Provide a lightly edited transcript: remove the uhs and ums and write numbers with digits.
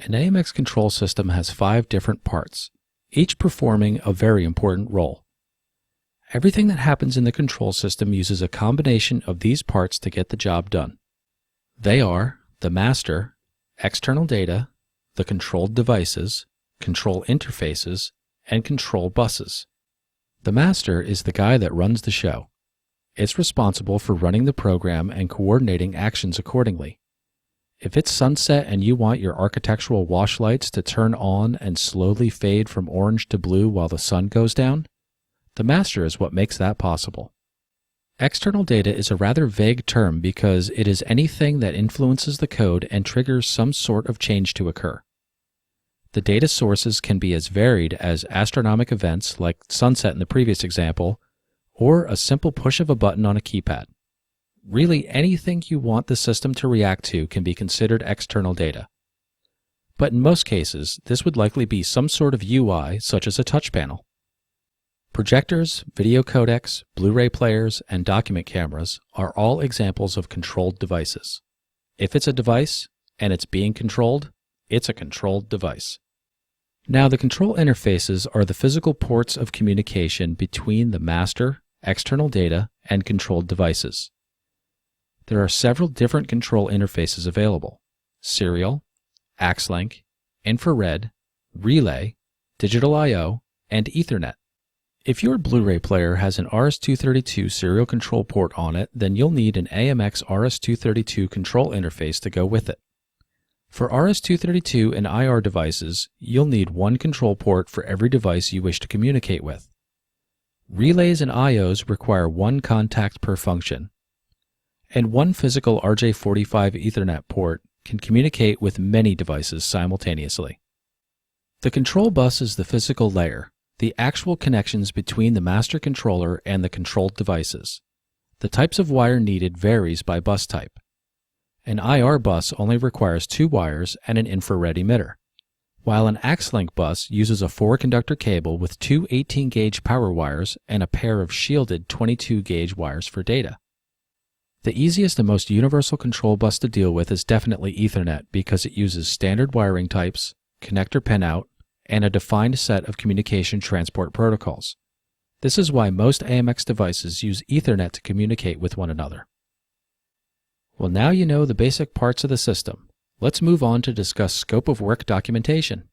An AMX control system has 5 different parts, each performing a very important role. Everything that happens in the control system uses a combination of these parts to get the job done. They are the master, external data, the controlled devices, control interfaces, and control buses. The master is the guy that runs the show. It's responsible for running the program and coordinating actions accordingly. If it's sunset and you want your architectural wash lights to turn on and slowly fade from orange to blue while the sun goes down, the master is what makes that possible. External data is a rather vague term because it is anything that influences the code and triggers some sort of change to occur. The data sources can be as varied as astronomical events like sunset in the previous example, or a simple push of a button on a keypad. Really, anything you want the system to react to can be considered external data. But in most cases, this would likely be some sort of UI, such as a touch panel. Projectors, video codecs, Blu-ray players, and document cameras are all examples of controlled devices. If it's a device, and it's being controlled, it's a controlled device. Now, the control interfaces are the physical ports of communication between the master, external data, and controlled devices. There are several different control interfaces available: serial, AXLink, infrared, relay, digital I/O, and Ethernet. If your Blu-ray player has an RS-232 serial control port on it, then you'll need an AMX RS-232 control interface to go with it. For RS-232 and IR devices, you'll need one control port for every device you wish to communicate with. Relays and I/Os require one contact per function, and one physical RJ45 Ethernet port can communicate with many devices simultaneously. The control bus is the physical layer, the actual connections between the master controller and the controlled devices. The types of wire needed varies by bus type. An IR bus only requires 2 wires and an infrared emitter, while an AXLink bus uses a 4-conductor cable with 2 18-gauge power wires and a pair of shielded 22-gauge wires for data. The easiest and most universal control bus to deal with is definitely Ethernet because it uses standard wiring types, connector pinout, and a defined set of communication transport protocols. This is why most AMX devices use Ethernet to communicate with one another. Well, now you know the basic parts of the system. Let's move on to discuss scope of work documentation.